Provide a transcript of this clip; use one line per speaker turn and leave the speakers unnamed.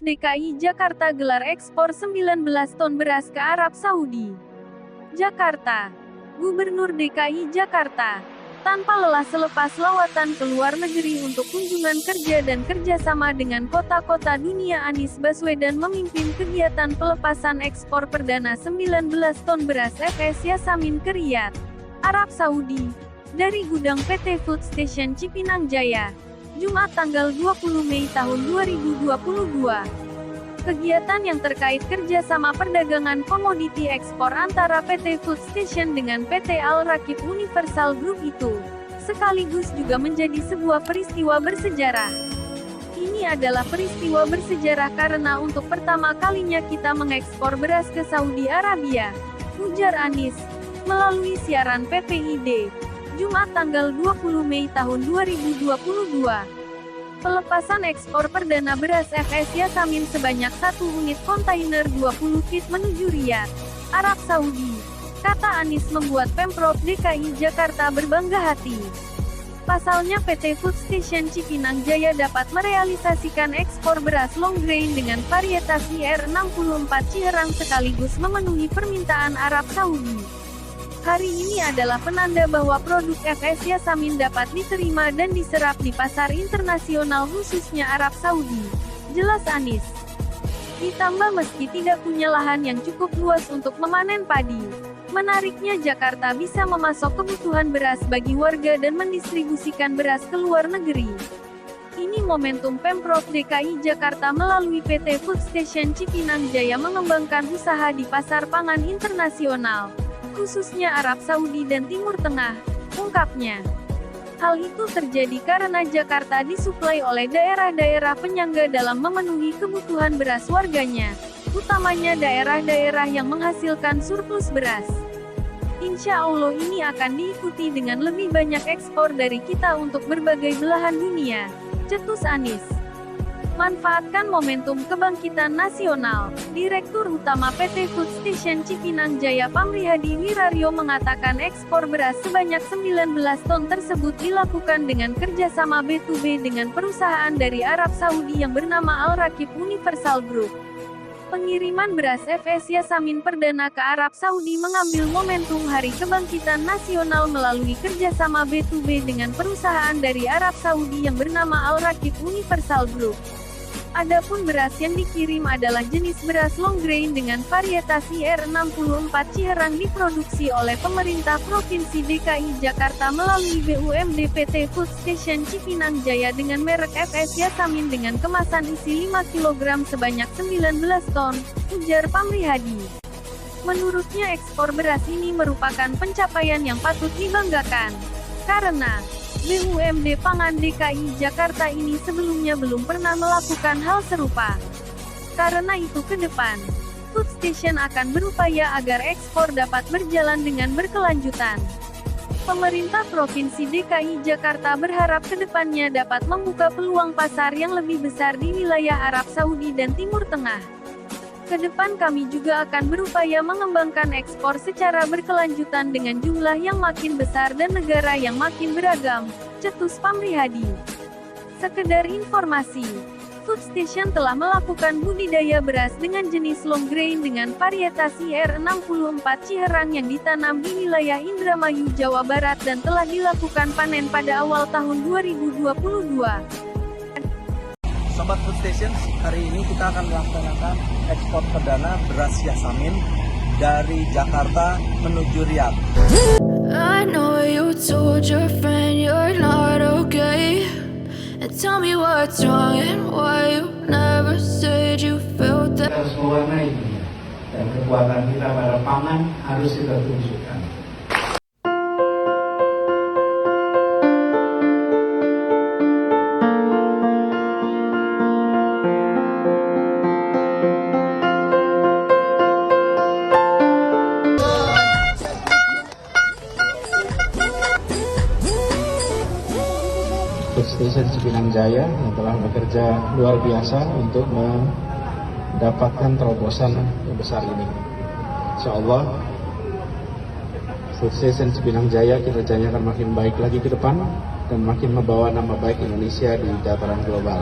DKI Jakarta gelar ekspor 19 ton beras ke Arab Saudi. Jakarta. Gubernur DKI Jakarta tanpa lelah selepas lawatan ke luar negeri untuk kunjungan kerja dan kerjasama dengan kota-kota dunia, Anies Baswedan memimpin kegiatan pelepasan ekspor perdana 19 ton beras FS Yasamin ke Riyadh, Arab Saudi, dari gudang PT Food Station Cipinang Jaya, Jumat tanggal 20 Mei tahun 2022. Kegiatan yang terkait kerjasama perdagangan komoditi ekspor antara PT Food Station dengan PT Al Rakib Universal Group itu, sekaligus juga menjadi sebuah peristiwa bersejarah. Ini adalah peristiwa bersejarah karena untuk pertama kalinya kita mengekspor beras ke Saudi Arabia, ujar Anies, melalui siaran PPID, Jumat tanggal 20 Mei tahun 2022. Pelepasan ekspor perdana beras FS Yasamin sebanyak 1 unit kontainer 20 feet menuju Riyadh, Arab Saudi, kata Anies, membuat Pemprov DKI Jakarta berbangga hati. Pasalnya PT Food Station Cipinang Jaya dapat merealisasikan ekspor beras long grain dengan varietas IR64 Ciherang sekaligus memenuhi permintaan Arab Saudi. Hari ini adalah penanda bahwa produk FS Yasamin dapat diterima dan diserap di pasar internasional khususnya Arab Saudi, jelas Anies. Ditambah meski tidak punya lahan yang cukup luas untuk memanen padi, menariknya Jakarta bisa memasok kebutuhan beras bagi warga dan mendistribusikan beras ke luar negeri. Ini momentum Pemprov DKI Jakarta melalui PT Food Station Cipinang Jaya mengembangkan usaha di pasar pangan internasional, khususnya Arab Saudi dan Timur Tengah, ungkapnya. Hal itu terjadi karena Jakarta disuplai oleh daerah-daerah penyangga dalam memenuhi kebutuhan beras warganya, utamanya daerah-daerah yang menghasilkan surplus beras. Insya Allah ini akan diikuti dengan lebih banyak ekspor dari kita untuk berbagai belahan dunia, cetus Anies. Manfaatkan momentum kebangkitan nasional. Direktur Utama PT Food Station Cipinang Jaya Pamrihadi Wiraryo mengatakan ekspor beras sebanyak 19 ton tersebut dilakukan dengan kerjasama B2B dengan perusahaan dari Arab Saudi yang bernama Al Rakib Universal Group. Pengiriman beras FS Yasamin perdana ke Arab Saudi mengambil momentum Hari Kebangkitan Nasional melalui kerjasama B2B dengan perusahaan dari Arab Saudi yang bernama Al Rakib Universal Group. Adapun beras yang dikirim adalah jenis beras long grain dengan varietas IR64 Ciherang diproduksi oleh pemerintah Provinsi DKI Jakarta melalui BUMD PT Food Station Cipinang Jaya dengan merek FS Yasamin dengan kemasan isi 5 kg sebanyak 19 ton, ujar Pamrihadi. Menurutnya ekspor beras ini merupakan pencapaian yang patut dibanggakan, karena BUMD Pangan DKI Jakarta ini sebelumnya belum pernah melakukan hal serupa. Karena itu ke depan, Food Station akan berupaya agar ekspor dapat berjalan dengan berkelanjutan. Pemerintah Provinsi DKI Jakarta berharap ke depannya dapat membuka peluang pasar yang lebih besar di wilayah Arab Saudi dan Timur Tengah. Ke depan kami juga akan berupaya mengembangkan ekspor secara berkelanjutan dengan jumlah yang makin besar dan negara yang makin beragam, cetus Pamrihadi. Sekedar informasi, Food Station telah melakukan budidaya beras dengan jenis long grain dengan varietas IR64 Ciherang yang ditanam di wilayah Indramayu, Jawa Barat dan telah dilakukan panen pada awal tahun 2022.
Sobat Food Station, hari ini kita akan melaksanakan ekspor perdana beras Yasamin dari Jakarta menuju Riyadh.
I know you told your friend you're not okay, and tell me what's wrong and why you never said you felt that.
Kita harus mewarnai dunia, dan kekuatan kita pada pangan harus kita tunjukkan.
Food Station Cipinang Jaya yang telah bekerja luar biasa untuk mendapatkan terobosan yang besar ini. Insya Allah Food Station Cipinang Jaya kinerjanya akan makin baik lagi ke depan dan makin membawa nama baik Indonesia di tataran global.